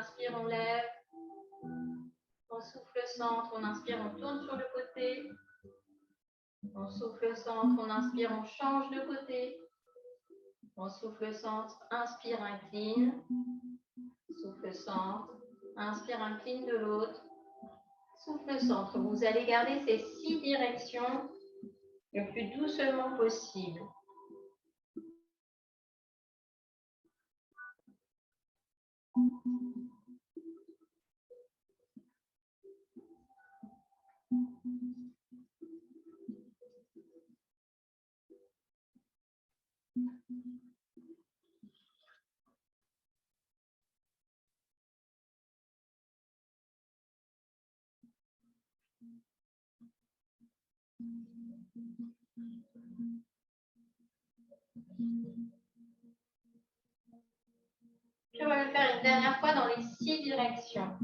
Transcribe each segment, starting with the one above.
inspire, on lève. On souffle centre, on inspire, on tourne sur le côté. On souffle centre, on inspire, on change de côté. On souffle centre, inspire, incline. Souffle centre, inspire, incline de l'autre. Souffle centre. Vous allez garder ces 6 directions le plus doucement possible. Puis on va le faire une dernière fois dans les 6 directions.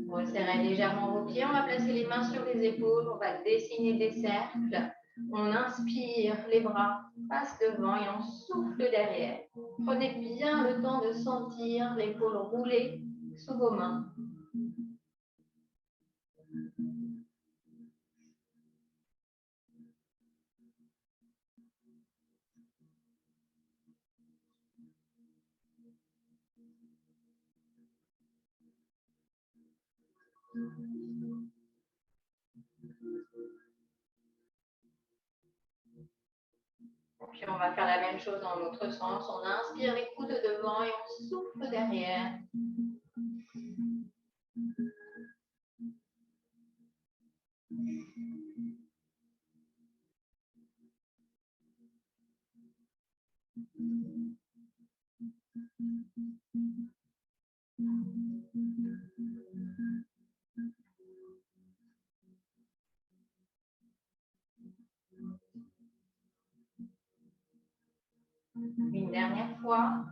On resserre légèrement vos pieds, on va placer les mains sur les épaules, on va dessiner des cercles. On inspire, les bras passent devant et on souffle derrière. Prenez bien le temps de sentir l'épaule rouler sous vos mains. Puis on va faire la même chose dans l'autre sens. On inspire les coudes devant et on souffle derrière. Une dernière fois.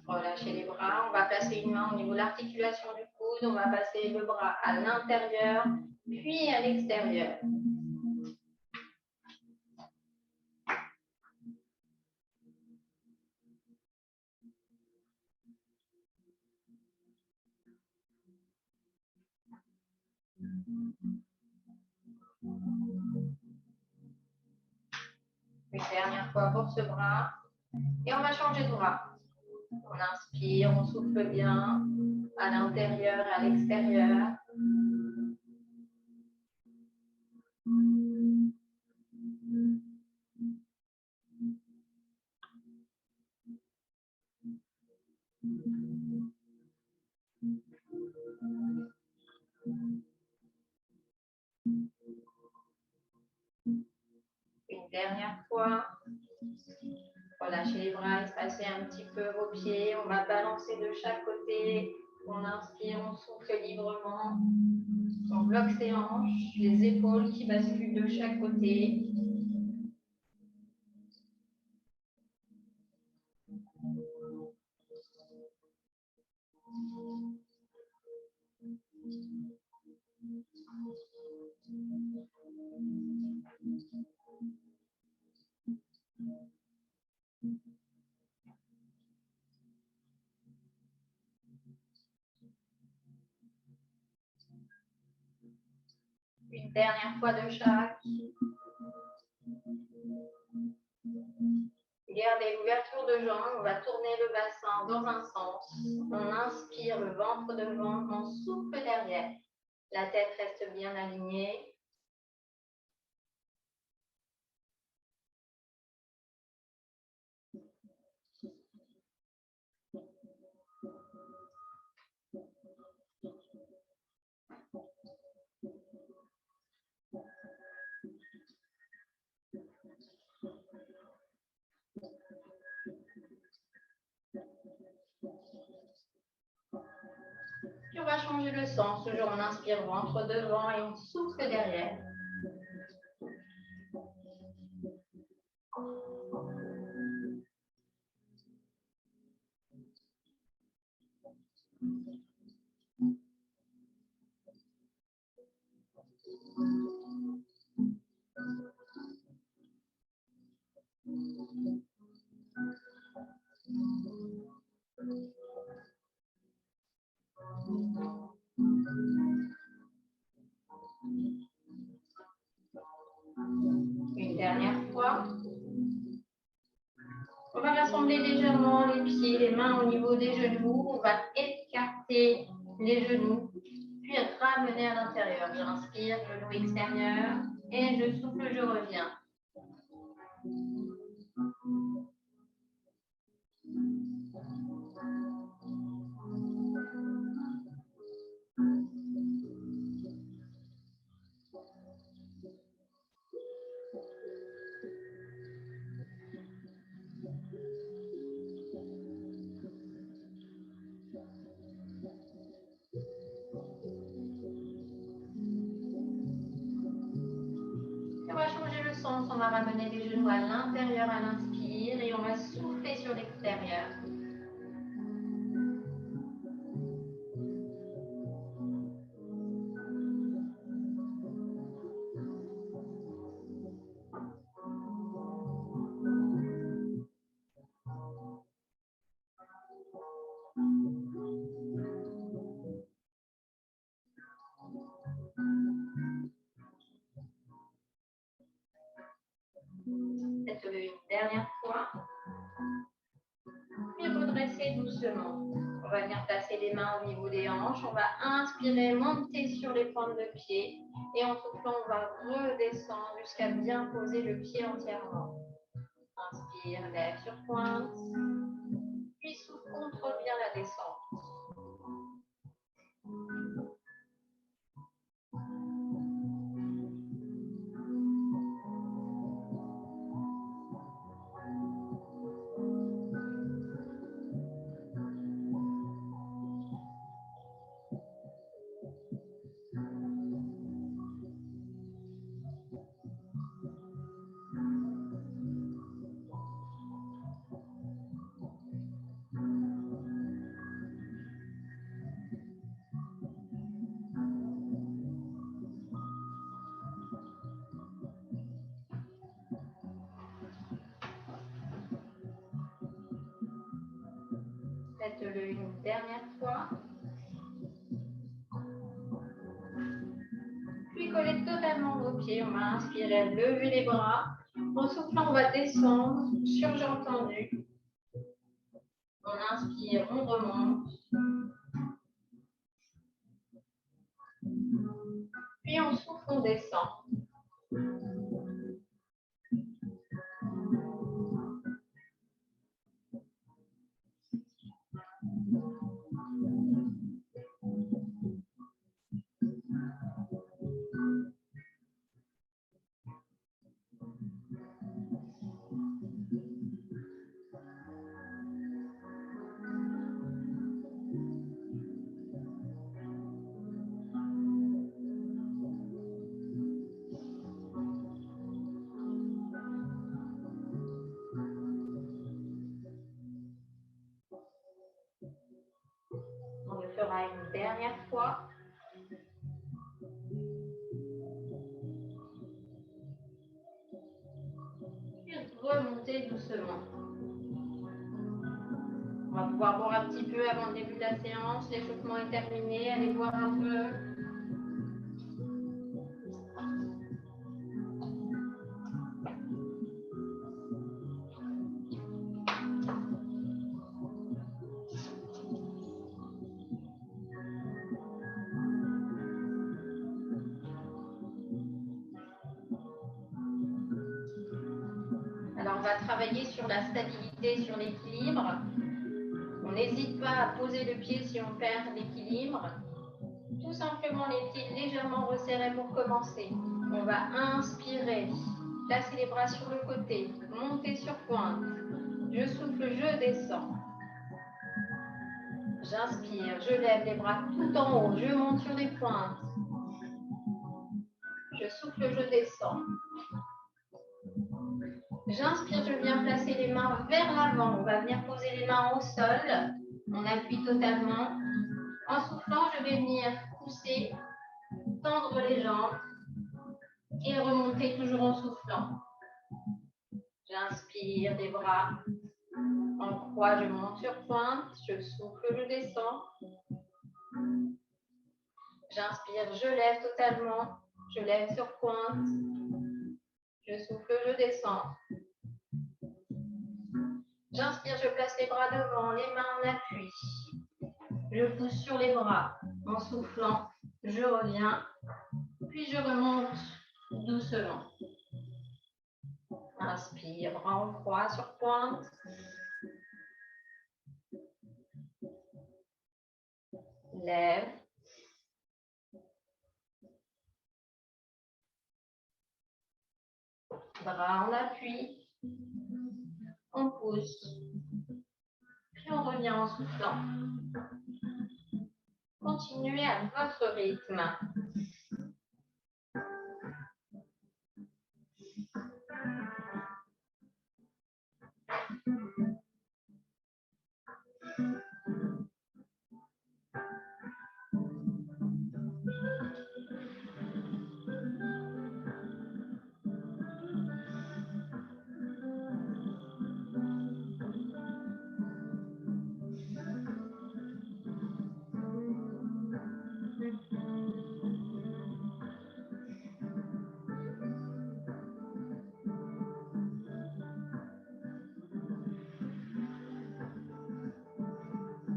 Relâchez les bras. On va placer une main au niveau de l'articulation du coude. On va passer le bras à l'intérieur, puis à l'extérieur. Une dernière fois pour ce bras. Et on va changer de bras. On inspire, on souffle bien à l'intérieur, à l'extérieur. Une dernière fois. Relâchez les bras, espacez un petit peu vos pieds. On va balancer de chaque côté. On inspire, on souffle librement. On bloque ses hanches, les épaules qui basculent de chaque côté. Une dernière fois de chaque. Gardez l'ouverture de jambes. On va tourner le bassin dans un sens. On inspire le ventre devant. On souffle derrière. La tête reste bien alignée. Puis on va changer le sens. Toujours on inspire ventre devant et on souffle derrière. niveau des genoux, on va écarter les genoux, puis ramener à l'intérieur. J'inspire, genou extérieur, et je souffle, je reviens. On va changer le sens, on va ramener les genoux à l'intérieur à l'inspire et on va souffler sur l'extérieur. Tête levée une dernière fois. Puis redresser doucement. On va venir placer les mains au niveau des hanches. On va inspirer, monter sur les pointes de pied. Et en soufflant, on va redescendre jusqu'à bien poser le pied entièrement. Inspire, lève sur pointe. Puis souffle, contrôle bien la descente. Faites-le une dernière fois. Puis collez totalement vos pieds. On va inspirer, lever les bras. En soufflant, on va descendre sur jambes tendues. On inspire, on remonte. Puis on souffle, on descend. On le fera une dernière fois. Puis remonter doucement. On va pouvoir boire un petit peu avant le début de la séance. L'échauffement est terminé. Allez boire un peu. Alors, on va travailler sur la stabilité, sur l'équilibre. On n'hésite pas à poser le pied si on perd l'équilibre. Tout simplement les pieds légèrement resserrés pour commencer. On va inspirer, placer les bras sur le côté, monter sur pointe. Je souffle, je descends. J'inspire, je lève les bras tout en haut, je monte sur les pointes. Je souffle, je descends. J'inspire, je viens placer les mains vers l'avant. On va venir poser les mains au sol. On appuie totalement. En soufflant, je vais venir pousser, tendre les jambes et remonter toujours en soufflant. J'inspire, les bras en croix, je monte sur pointe. Je souffle, je descends. J'inspire, je lève totalement. Je lève sur pointe. Je souffle, je descends. J'inspire, je place les bras devant, les mains en appui. nuit. Je pousse sur les bras en soufflant. Je reviens, puis je remonte doucement. Inspire, en croix sur pointe. Lève. Bras en appui. On pousse. Puis on revient en soufflant. Continuez à votre rythme.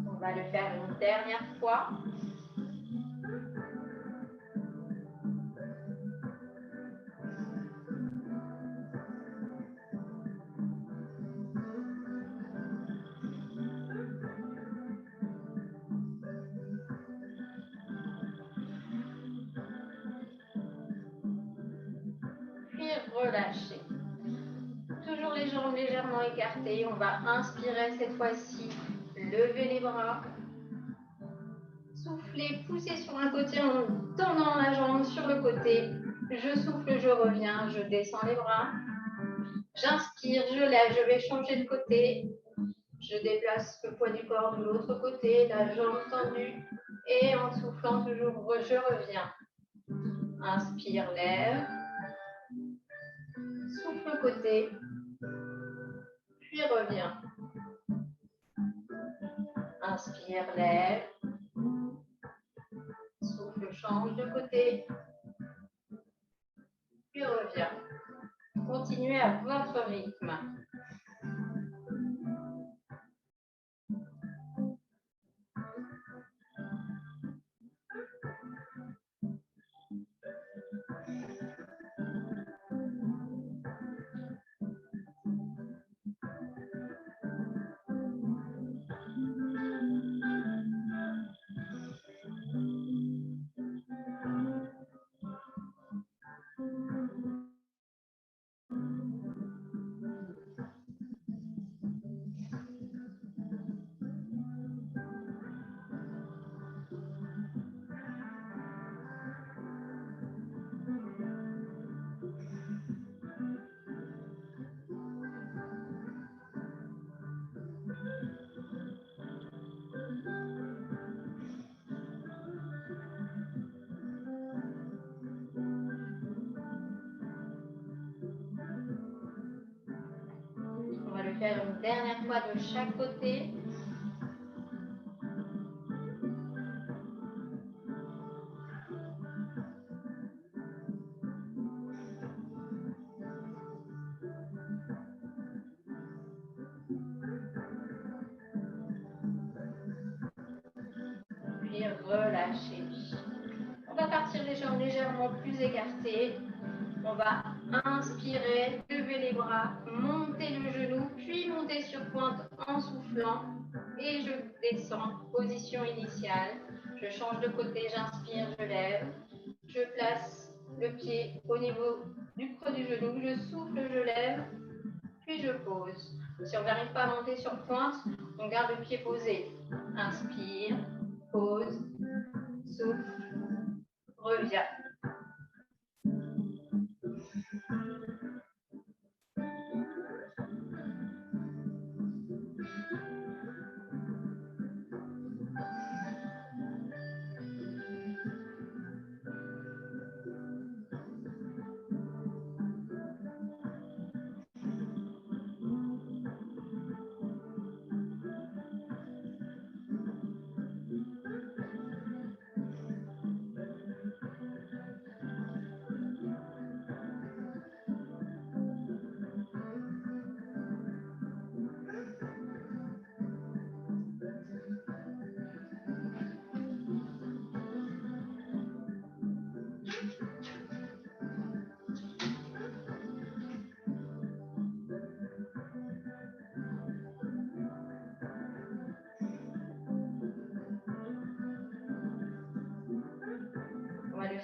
On va le faire une dernière fois. Puis relâchez. Toujours les jambes légèrement écartées. On va inspirer cette fois-ci. Levez les bras. Soufflez, poussez sur un côté en tendant la jambe sur le côté. Je souffle, je reviens, je descends les bras. J'inspire, je lève, je vais changer de côté. Je déplace le poids du corps de l'autre côté, la jambe tendue. Et en soufflant toujours, je reviens. Inspire, lève. Souffle côté. Puis reviens. Inspire, lève. Souffle, change de côté. Puis reviens. Continuez à votre rythme. On va le faire une dernière fois de chaque côté. Puis relâchez. On va partir les jambes légèrement plus écartées. On va inspirer, lever les bras, monter le genou, puis monter sur pointe en soufflant. Et je descends, position initiale. Je change de côté, j'inspire, je lève. Je place le pied au niveau du creux du genou. Je souffle, je lève, puis je pose. Si on n'arrive pas à monter sur pointe, on garde le pied posé. Inspire, pose, souffle, reviens.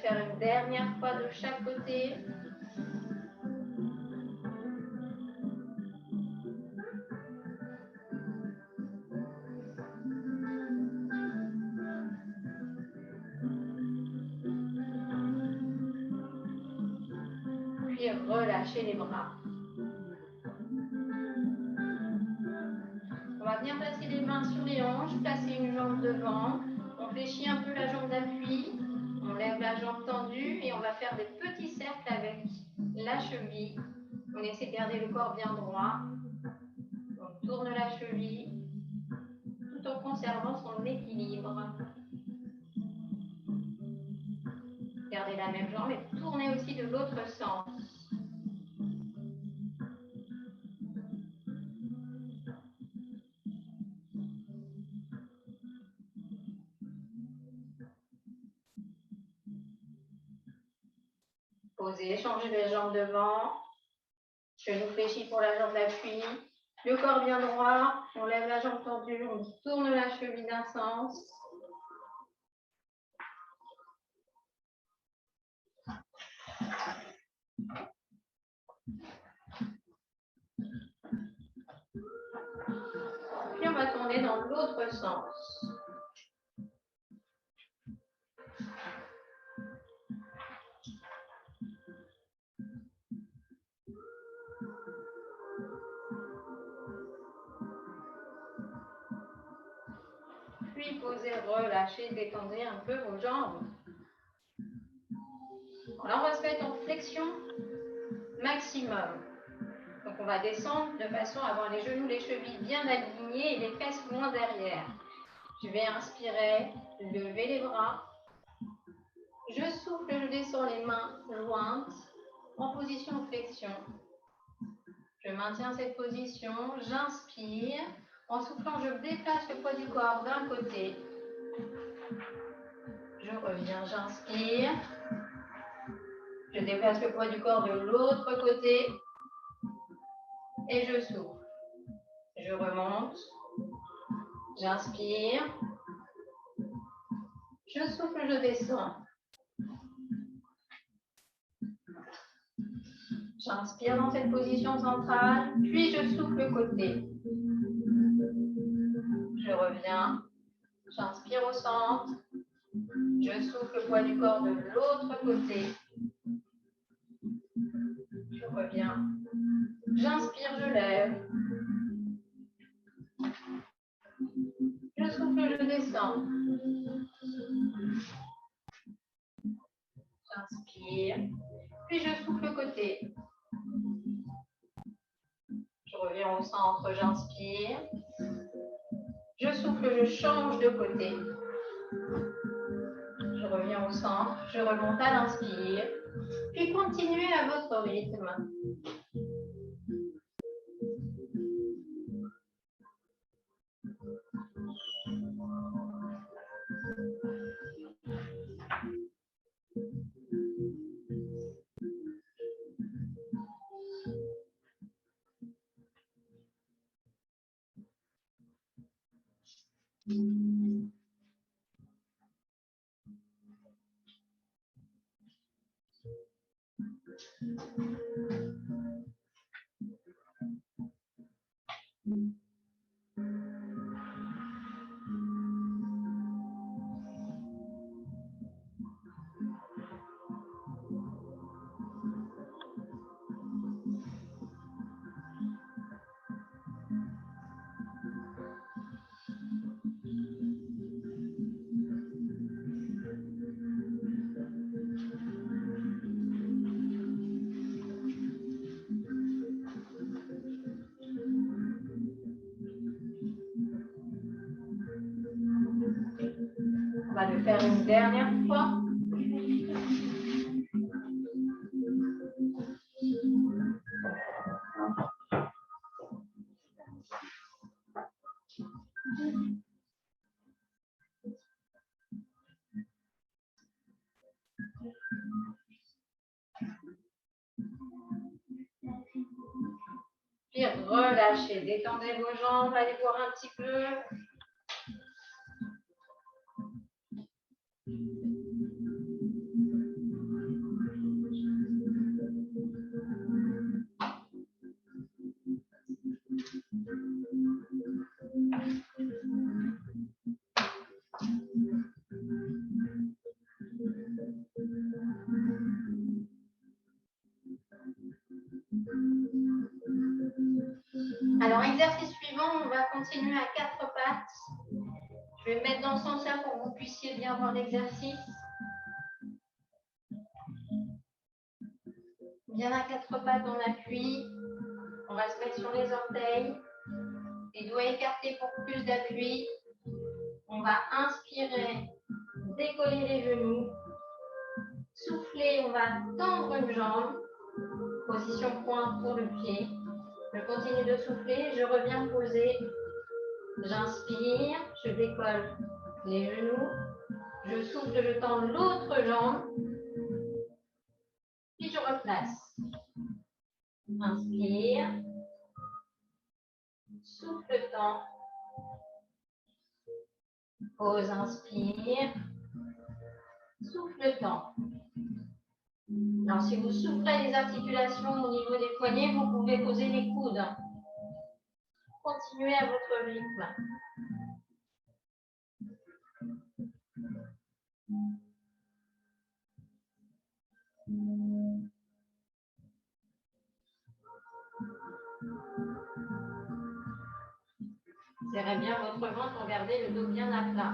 faire une dernière fois de chaque côté. Puis relâchez les bras. On va bien placer les mains sur les hanches, placer une jambe devant. On fléchit un peu la jambe d'appui. On lève la jambe tendue et on va faire des petits cercles avec la cheville. On essaie de garder le corps bien droit. On tourne la cheville tout en conservant son équilibre. Gardez la même jambe et tournez aussi de l'autre sens. Posez, changez les jambes devant. Genou fléchi pour la jambe d'appui. Le corps bien droit. On lève la jambe tendue. On tourne la cheville d'un sens. Puis on va tourner dans l'autre sens. Puis posez, relâchez, détendez un peu vos jambes. Alors on va se mettre en flexion maximum. Donc on va descendre de façon à avoir les genoux, les chevilles bien alignés et les fesses loin derrière. Je vais inspirer, lever les bras. Je souffle, je descends les mains jointes en position flexion. Je maintiens cette position, j'inspire. En soufflant, je déplace le poids du corps d'un côté. Je reviens, j'inspire. Je déplace le poids du corps de l'autre côté. Et je souffle. Je remonte. J'inspire. Je souffle, je descends. J'inspire dans cette position centrale, puis je souffle le côté. Je reviens. J'inspire au centre. Je souffle le poids du corps de l'autre côté. Je reviens. J'inspire, je lève. Je souffle, je descends. J'inspire. Puis je souffle le côté. Je reviens au centre, j'inspire. Je souffle, je change de côté. Je reviens au centre, je remonte à l'inspire. Puis continuez à votre rythme. On va le faire une dernière fois. Puis relâchez, détendez vos jambes, allez boire un petit peu. Alors, exercice suivant, on va continuer à 4 pattes. Je vais me mettre dans ce sens-là pour que vous puissiez bien voir l'exercice. Bien à 4 pattes, on appuie. On va se mettre sur les orteils. Les doigts écartés pour plus d'appui. On va inspirer, décoller les genoux. Souffler, on va tendre une jambe. Position pointe pour le pied. Je continue de souffler, je reviens poser. J'inspire, je décolle les genoux. Je souffle, je tends l'autre jambe. Puis je replace. Inspire. Souffle, tend. Pose, inspire. Souffle, tend. Alors, si vous souffrez les articulations au niveau des poignets, vous pouvez poser les coudes. Continuez à votre rythme. Serrez bien votre ventre pour garder le dos bien à plat.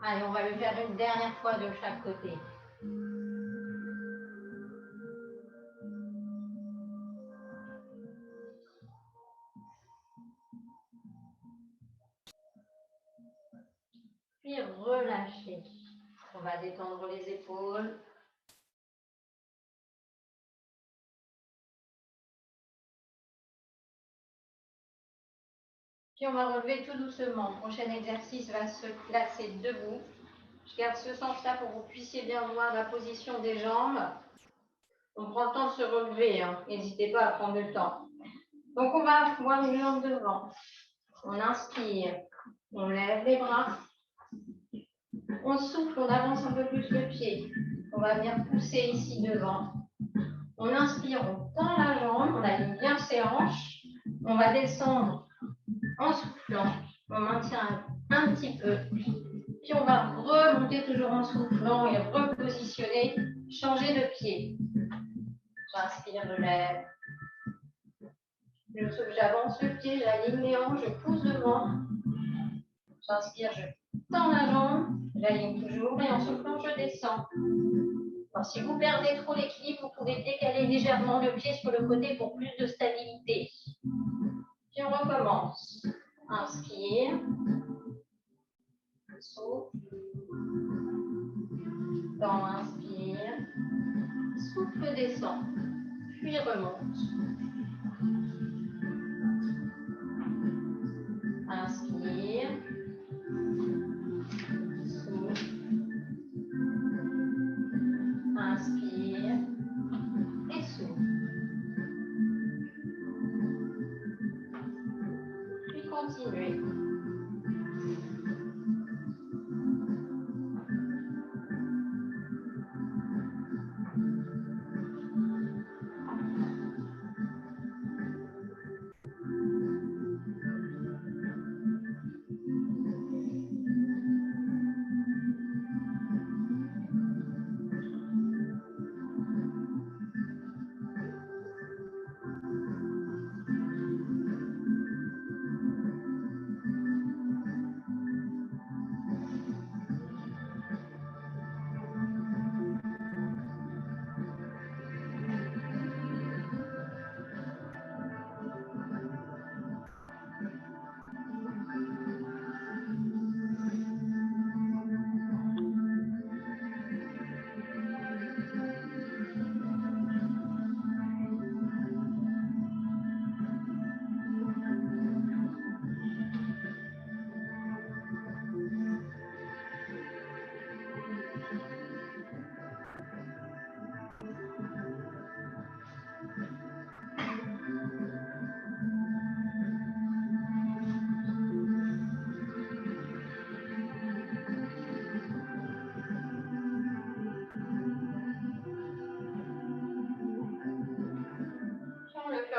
Allez, on va le faire une dernière fois de chaque côté. Puis relâchez. On va détendre les épaules. Puis on va relever tout doucement. Prochain exercice va se placer debout. Je garde ce sens-là pour que vous puissiez bien voir la position des jambes. On prend le temps de se relever. N'hésitez pas à prendre le temps. Donc on va voir une jambe devant. On inspire. On lève les bras. On souffle, on avance un peu plus le pied. On va venir pousser ici devant. On inspire, on tend la jambe, on aligne bien ses hanches. On va descendre en soufflant. On maintient un petit peu. Puis on va remonter toujours en soufflant et repositionner, changer de pied. J'inspire, je lève. Je souffle, j'avance le pied, j'aligne les hanches, je pousse devant. J'inspire, je tends la jambe, j'aligne toujours et en soufflant, je descends. Alors, si vous perdez trop l'équilibre, vous pouvez décaler légèrement le pied sur le côté pour plus de stabilité. Puis on recommence. Inspire. Souffle. Tend, inspire. Souffle, descend. Puis remonte. Inspire. Souffle. Inspire. Et souffle. Puis continuez.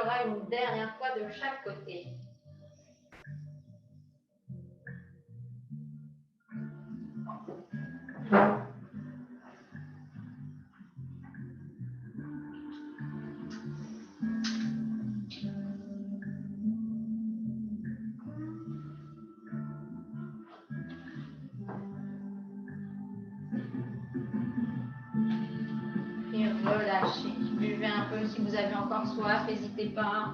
fera une dernière fois de chaque côté. Et relâchez. Buvez un peu si vous avez encore soif, n'hésitez pas.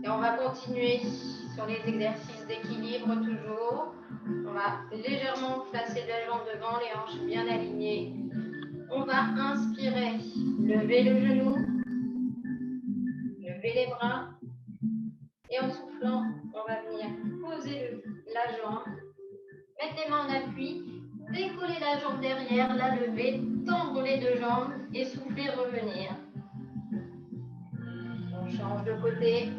Et on va continuer sur les exercices d'équilibre toujours. On va légèrement placer la jambe devant, les hanches bien alignées. On va inspirer, lever le genou, lever les bras. Et en soufflant, on va venir poser la jambe, mettre les mains en appui, décoller la jambe derrière, la lever, tendre les deux jambes et souffler, revenir. On change de côté.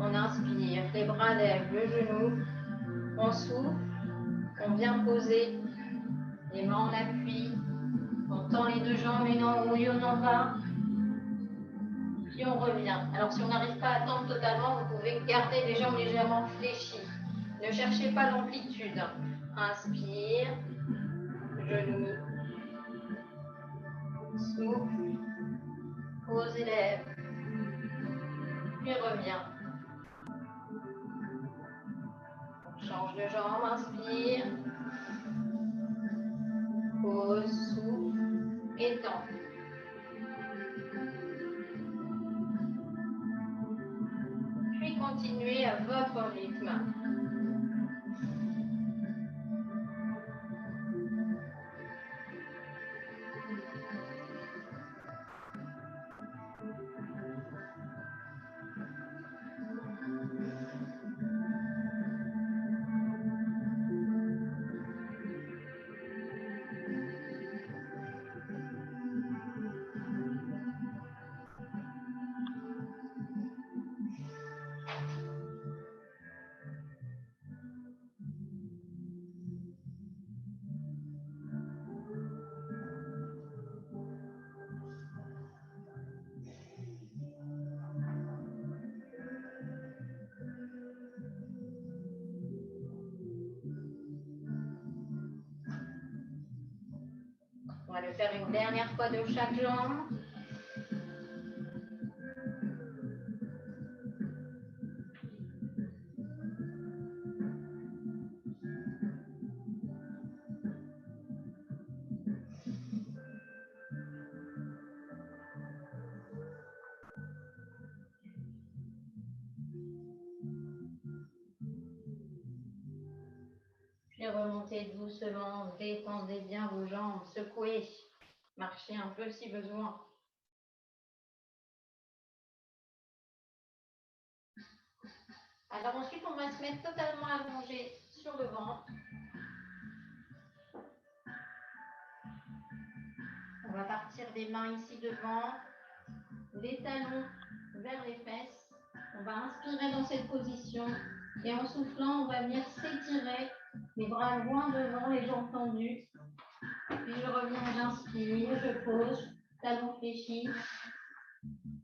On inspire, les bras lèvent, le genou. On souffle, on vient poser les mains en appui. On tend les deux jambes, une en haut, une en bas. Puis on revient. Alors si on n'arrive pas à tendre totalement, vous pouvez garder les jambes légèrement fléchies. Ne cherchez pas l'amplitude. Inspire, genou, souffle, pose les lèvres, puis revient. On change de jambe, inspire, pose, souffle, étend. Puis continuez à votre rythme. On va le faire une dernière fois de chaque jambe. Puis remontez doucement, détendez bien vos jambes, secouez, marchez un peu si besoin. Alors ensuite, on va se mettre totalement allongé sur le ventre. On va partir des mains ici devant, les talons vers les fesses. On va inspirer dans cette position et en soufflant, on va venir s'étirer, les bras loin devant, les jambes tendues. Puis je reviens, j'inspire, je pose, talons fléchis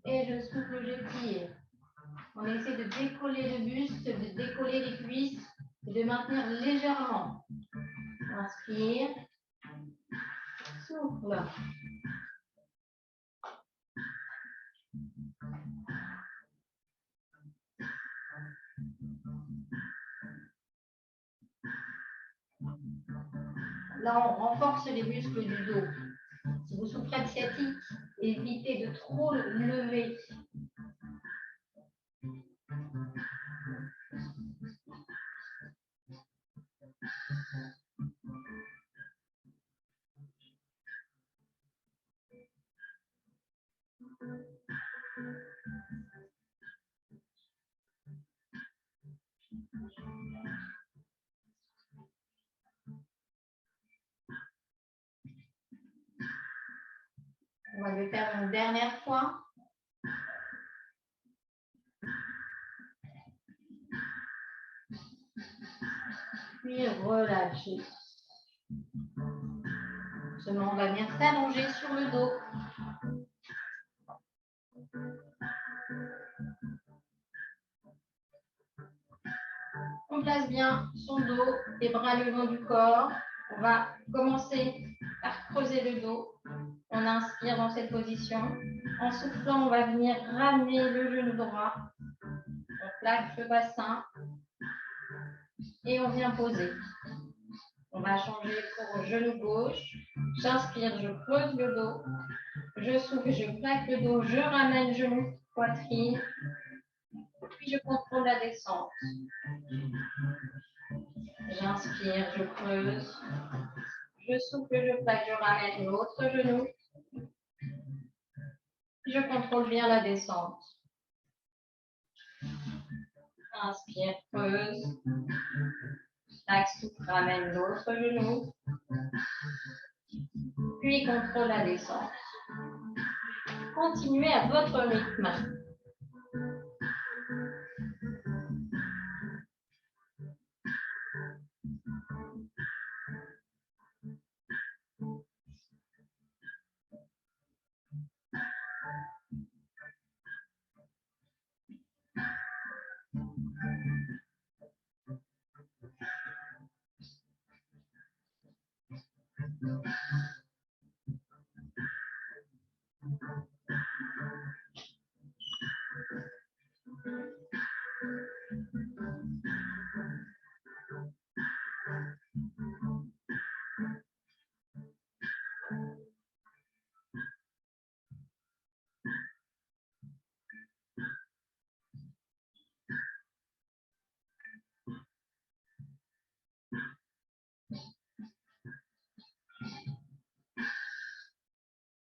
et je souffle, je tire. On essaie de décoller le buste, de décoller les cuisses et de maintenir légèrement. Inspire, souffle. Là, on renforce les muscles du dos. Si vous souffrez de sciatique, évitez de trop lever. va le faire une dernière fois. Puis relâchez. Seulement, on va venir s'allonger sur le dos. On place bien son dos, les bras le long du corps. On va commencer par creuser le dos. On inspire dans cette position. En soufflant, on va venir ramener le genou droit. On plaque le bassin et on vient poser. On va changer pour genou gauche. J'inspire, je creuse le dos. Je souffle, je plaque le dos. Je ramène genou, poitrine. Puis je contrôle la descente. J'inspire, je creuse. Je souffle, je plaque, je ramène l'autre genou. Je contrôle bien la descente. Inspire, creuse. Plaque, souffle, ramène l'autre genou. Puis contrôle la descente. Continuez à votre rythme.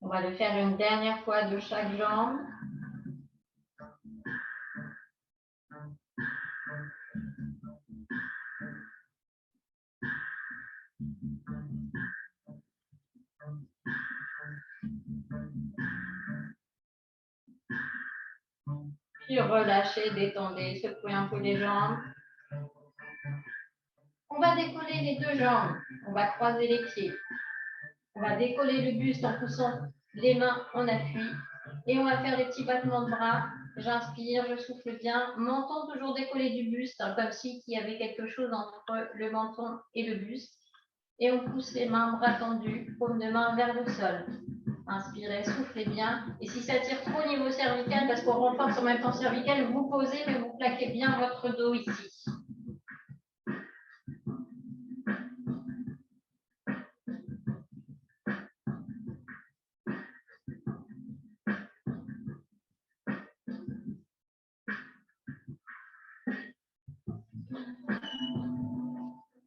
On va le faire une dernière fois de chaque jambe. Puis relâchez, détendez, secouez un peu les jambes. On va décoller les deux jambes. On va croiser les pieds. On va décoller le buste en poussant les mains en appui. Et on va faire des petits battements de bras. J'inspire, je souffle bien. Menton toujours décollé du buste, hein, comme s'il y avait quelque chose entre le menton et le buste. Et on pousse les mains, bras tendus, paume de main vers le sol. Inspirez, soufflez bien. Et si ça tire trop au niveau cervical, parce qu'on renforce en même temps cervical, vous posez, mais vous plaquez bien votre dos ici.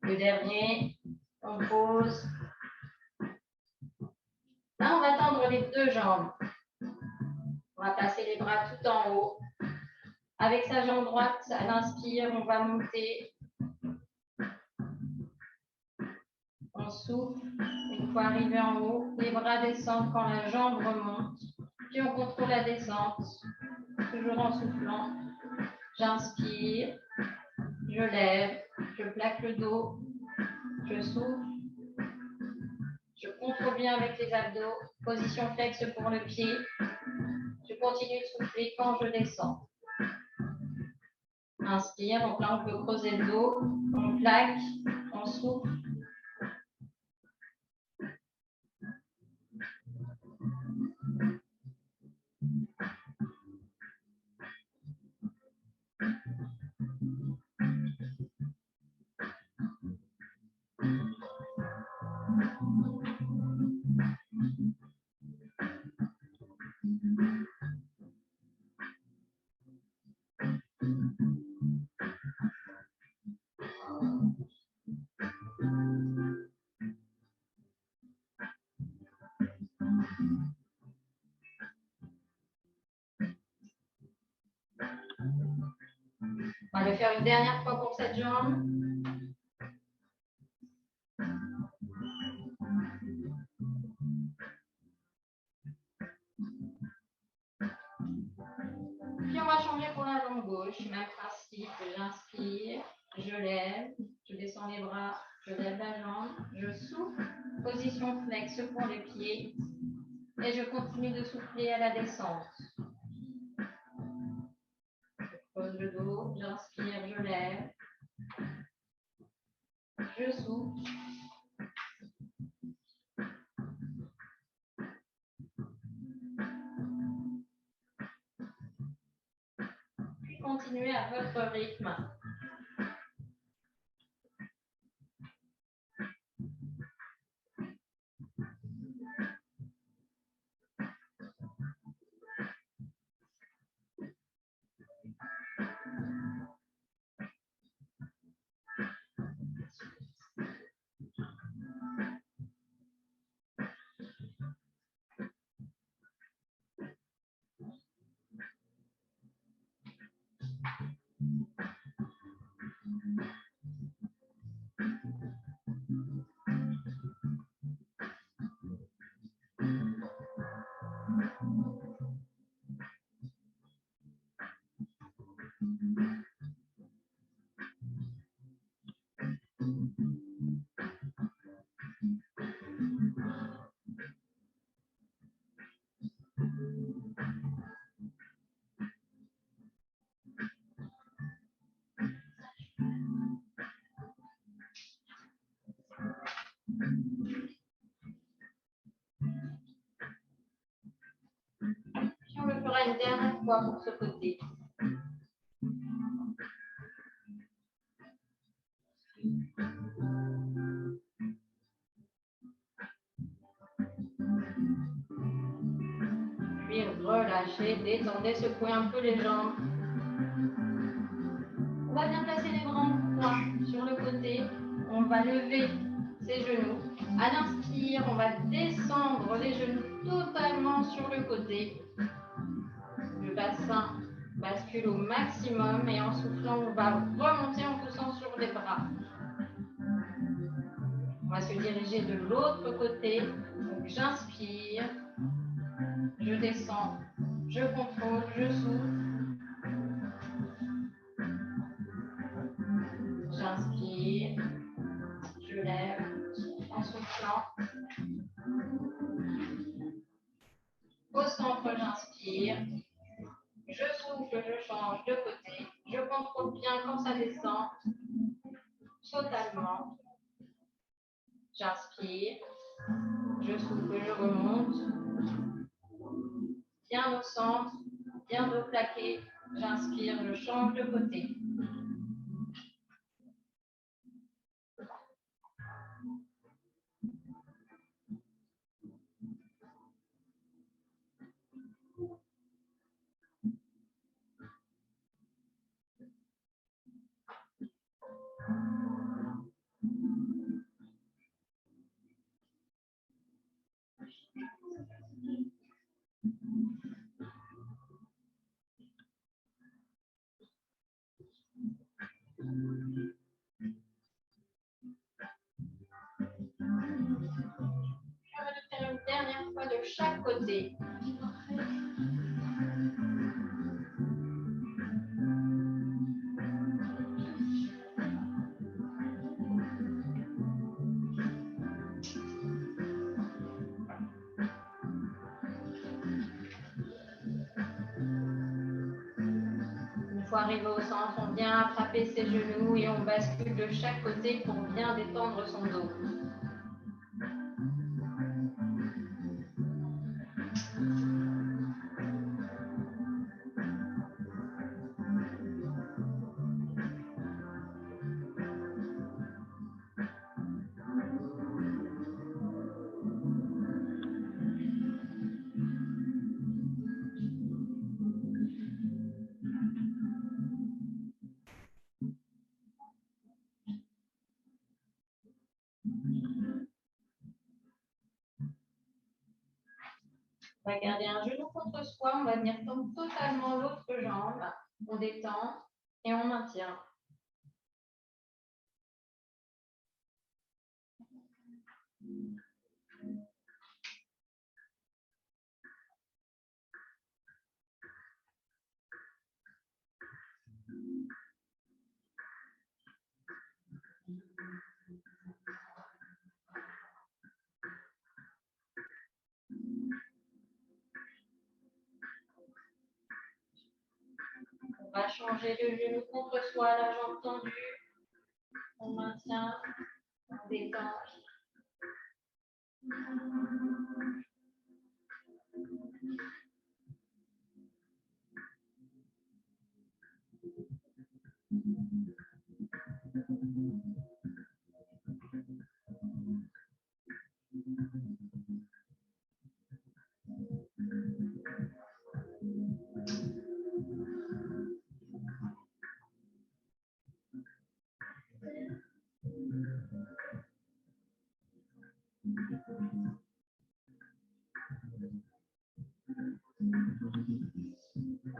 Le dernier, on pose. Là, on va tendre les deux jambes. On va passer les bras tout en haut. Avec sa jambe droite, à l'inspire, on va monter. On souffle. Une fois arrivé en haut, les bras descendent quand la jambe remonte. Puis on contrôle la descente, toujours en soufflant. J'inspire, je lève, je plaque le dos, je souffle. Je contrôle bien avec les abdos. Position flexe pour le pied. Je continue de souffler quand je descends. Inspire, donc là on peut creuser le dos, on plaque, on souffle. On va le faire une dernière fois pour cette jambe. gauche, même principe, j'inspire, je lève, je descends les bras, je lève la jambe, je souffle, position flex, secouant les pieds et je continue de souffler à la descente. Je pose le dos, j'inspire, je lève, je souffle. Puis continuez à votre rythme. Puis on le fera une dernière fois pour ce côté. Puis relâchez, détendez, secouez un peu les jambes. On va bien placer les bras en croix sur le côté. On va lever ses genoux. À l'inspire, on va descendre les genoux totalement sur le côté. Le bassin bascule au maximum et en soufflant, on va remonter en poussant sur les bras. On va se diriger de l'autre côté. Donc j'inspire, je descends, je contrôle, je souffle. J'inspire, je lève en soufflant. Au centre, j'inspire. Je souffle, je change de côté. Je contrôle bien quand ça descend. Totalement. J'inspire. Je souffle, je remonte. Bien au centre, bien dos plaqué. J'inspire, je change de côté. Je vais le faire une dernière fois de chaque côté. Une fois arrivé au centre, on vient attraper ses genoux et on bascule de chaque côté pour bien détendre son dos. On va garder un genou contre soi, on va venir tendre totalement l'autre jambe, on détend et on maintient. changer le genou contre soi, la jambe tendue. On maintient, on détend.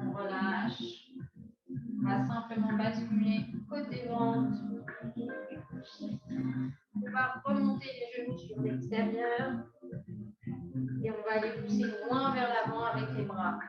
On relâche. On va simplement basculer côté ventre. On va remonter les genoux sur l'extérieur. Et on va les pousser loin vers l'avant avec les bras.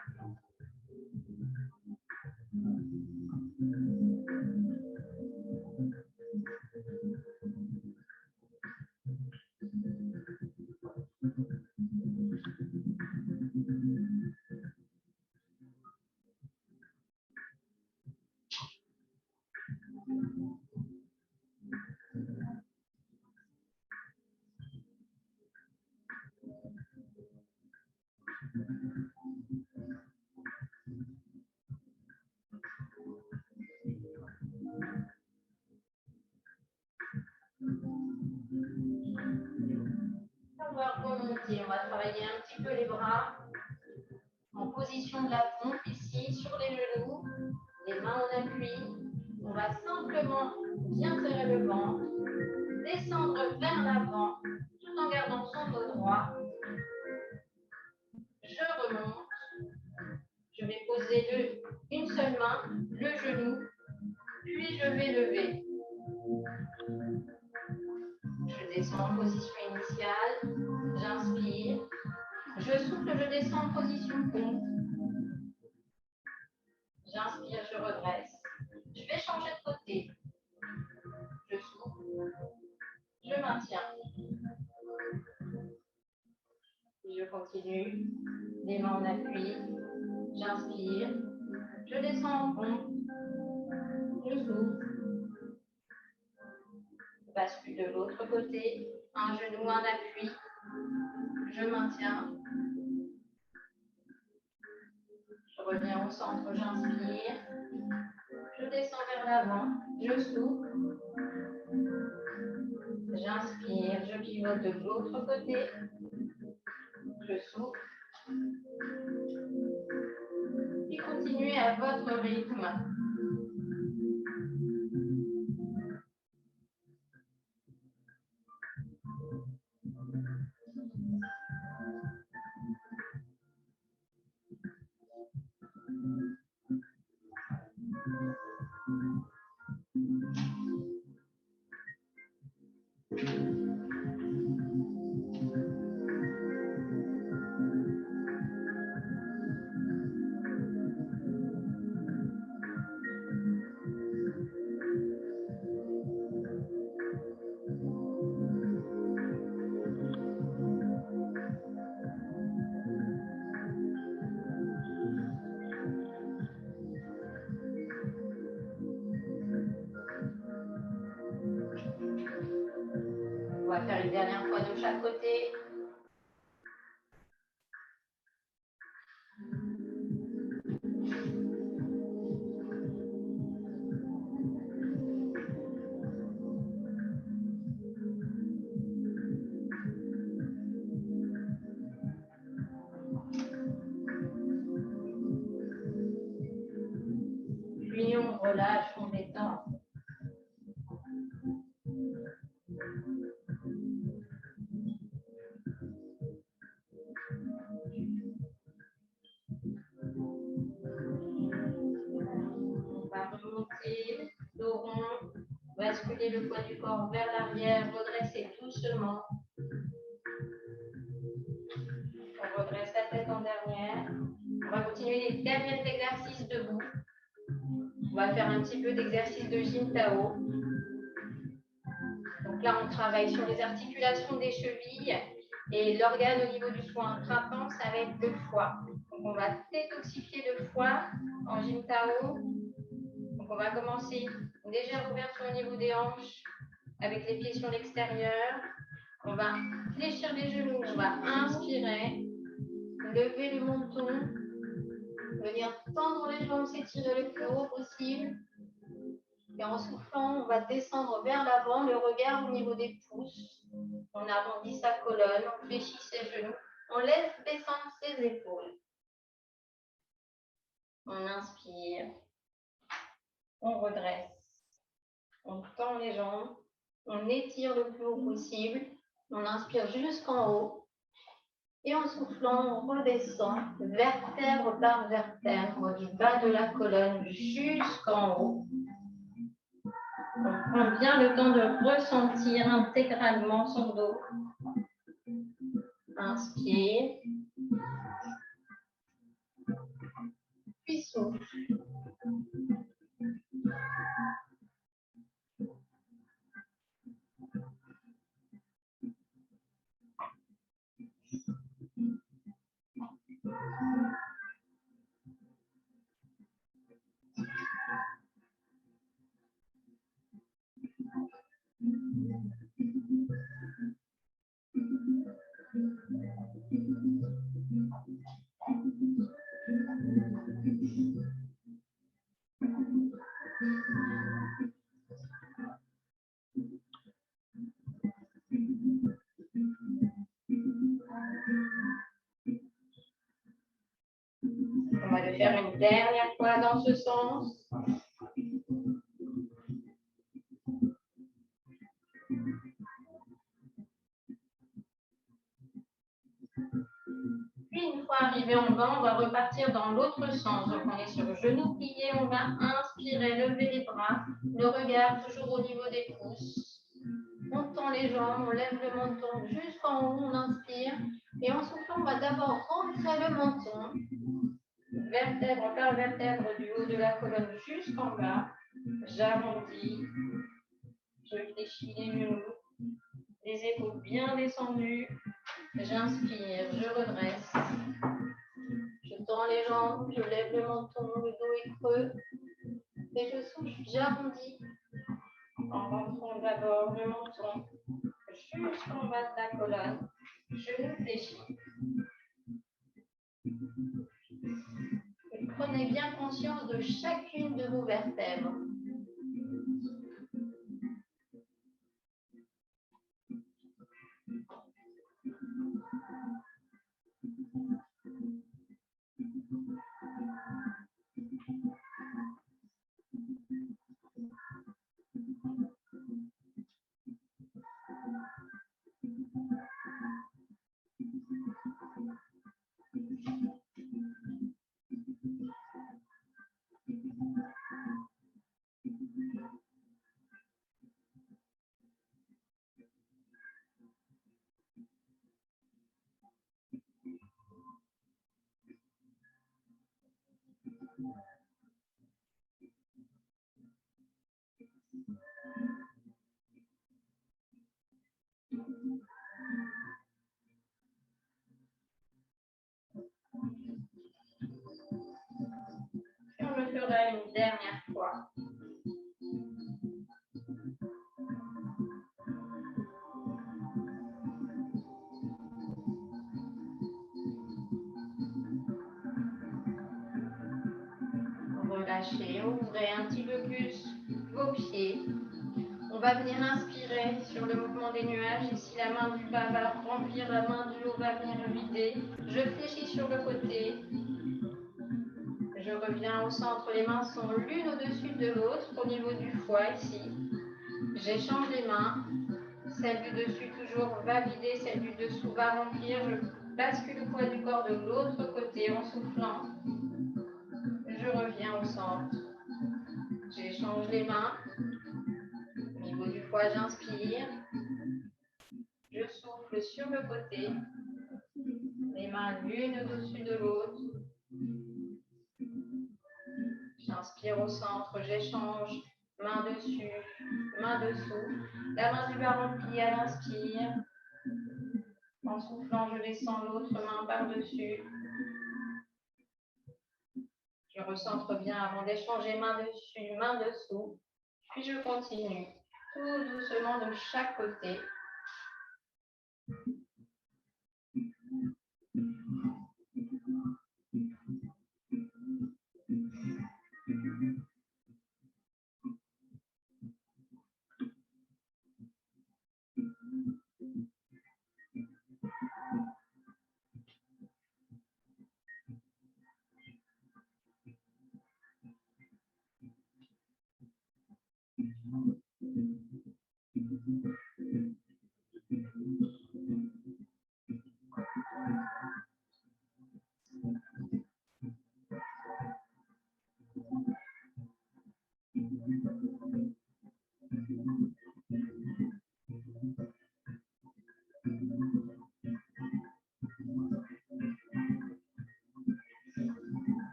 On va remonter, on va travailler un petit peu les bras en position de la pompe ici sur les genoux, les mains en appui. On va simplement bien serrer le ventre, descendre vers l'avant tout en gardant son dos droit. Je remonte, je vais poser une seule main, le genou, puis je vais lever. Je descends en position initiale, j'inspire, je souffle, je descends en position pompe. J'inspire, je redresse. Je vais changer de côté. Je souffle, je maintiens. Je continue, les mains en appui. J'inspire, je descends en pompe. Je souffle. Je bascule de l'autre côté, un genou en appui. Je maintiens. Je reviens au centre, j'inspire. Je descends vers l'avant, je souffle. J'inspire, je pivote de l'autre côté. Je souffle. Et continuez à votre rythme. On va faire une dernière fois de chaque côté. Puis on relâche, on détend. On va remonter, dos rond, basculer le poids du corps vers l'arrière, redresser doucement. On redresse la tête en dernière. On va continuer les derniers exercices debout. On va faire un petit peu d'exercice de Jin Tao. Donc là, on travaille sur les articulations des chevilles et l'organe au niveau du soin frappant, ça va être le foie. Donc on va détoxifier le foie en Jin Tao. on va commencer une légère ouverture au niveau des hanches avec les pieds sur l'extérieur. On va fléchir les genoux, on va inspirer, lever le menton, venir tendre les jambes, s'étirer le plus haut possible. Et en soufflant, on va descendre vers l'avant, le regard au niveau des pouces. On arrondit sa colonne, on fléchit ses genoux, on laisse descendre ses épaules. On inspire, on redresse, on tend les jambes, on étire le plus haut possible, on inspire jusqu'en haut. Et en soufflant, on redescend vertèbre par vertèbre du bas de la colonne jusqu'en haut. On prend bien le temps de ressentir intégralement son dos. Inspire. Puis souffle. On va le faire une dernière fois dans ce sens. Puis une fois arrivé en bas, on va repartir dans l'autre sens. Donc on est sur le genou plié, on va inspirer, lever les bras, le regard toujours au niveau des pouces. On tend les jambes, on lève le menton jusqu'en haut, on inspire. Et en soufflant, on va d'abord rentrer le menton, vertèbre par vertèbre du haut de la colonne jusqu'en bas. J'arrondis, je fléchis les genoux, les épaules bien descendues. J'inspire, je redresse. Je tends les jambes, je lève le menton, le dos est creux. Et je souffle, j'arrondis. En rentrant d'abord le menton jusqu'en bas de la colonne. Je me fléchis. Et prenez bien conscience de chacune de vos vertèbres. Et on le fera une dernière fois. Relâchez, ouvrez un petit peu plus vos pieds. On va venir inspirer sur le mouvement des nuages. Et si la main du bas va remplir, la main du haut va venir vider. Je fléchis sur le côté. Je reviens au centre. Les mains sont l'une au-dessus de l'autre au niveau du foie ici. J'échange les mains. Celle du dessus toujours va vider, celle du dessous va remplir. Je bascule le poids du corps de l'autre côté en soufflant. Je reviens au centre. J'échange les mains. Au niveau du foie, j'inspire. Je souffle sur le côté. Les mains l'une au-dessus de l'autre. J'inspire au centre, j'échange. Main dessus, main dessous. La main du bas remplie à l'inspire. En soufflant, je descends l'autre main par-dessus. Je Je recentre bien avant d'échanger main dessus, main dessous. Puis je continue tout doucement de chaque côté.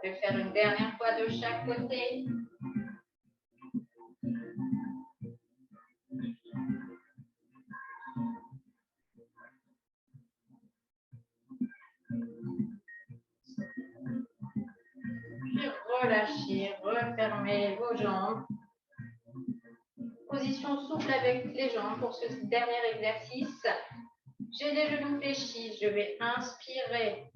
Je vais faire une dernière fois de chaque côté. Puis relâchez, refermez vos jambes. Position souple avec les jambes pour ce dernier exercice. J'ai les genoux fléchis. Je vais inspirer,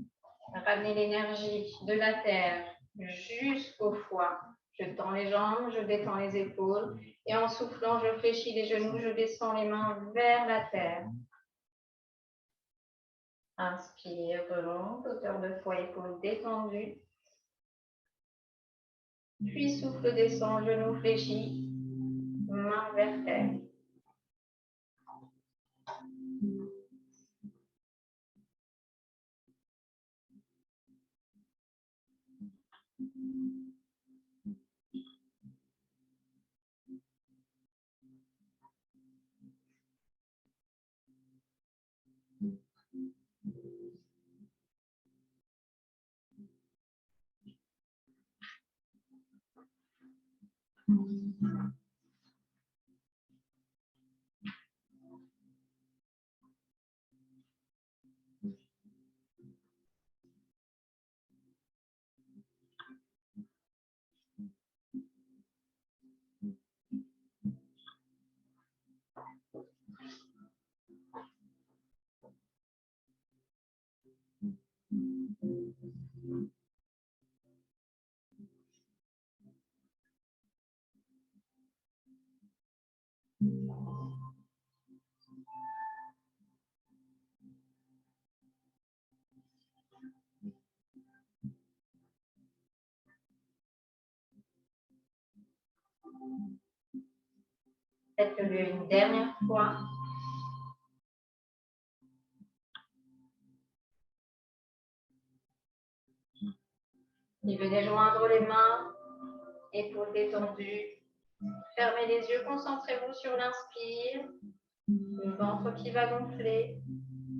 ramener l'énergie de la terre jusqu'au foie. Je tends les jambes, je détends les épaules. Et en soufflant, je fléchis les genoux, je descends les mains vers la terre. Inspire, remonte, hauteur de foie, épaules détendues. Puis souffle, descend, genoux fléchis, main vers terre. Faites-le une dernière fois. Il veut déjoindre les mains, épaules détendues. Fermez les yeux, concentrez-vous sur l'inspire, le ventre qui va gonfler,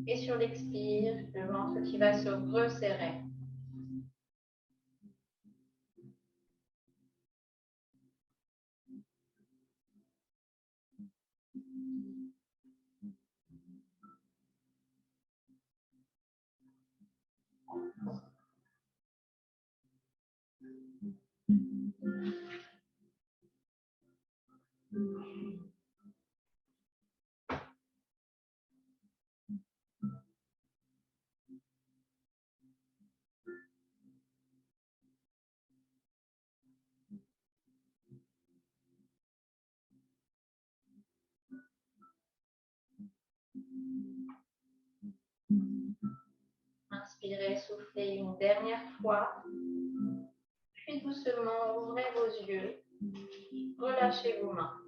et sur l'expire, le ventre qui va se resserrer. Inspirez, soufflez une dernière fois. Puis doucement, ouvrez vos yeux. Relâchez vos mains.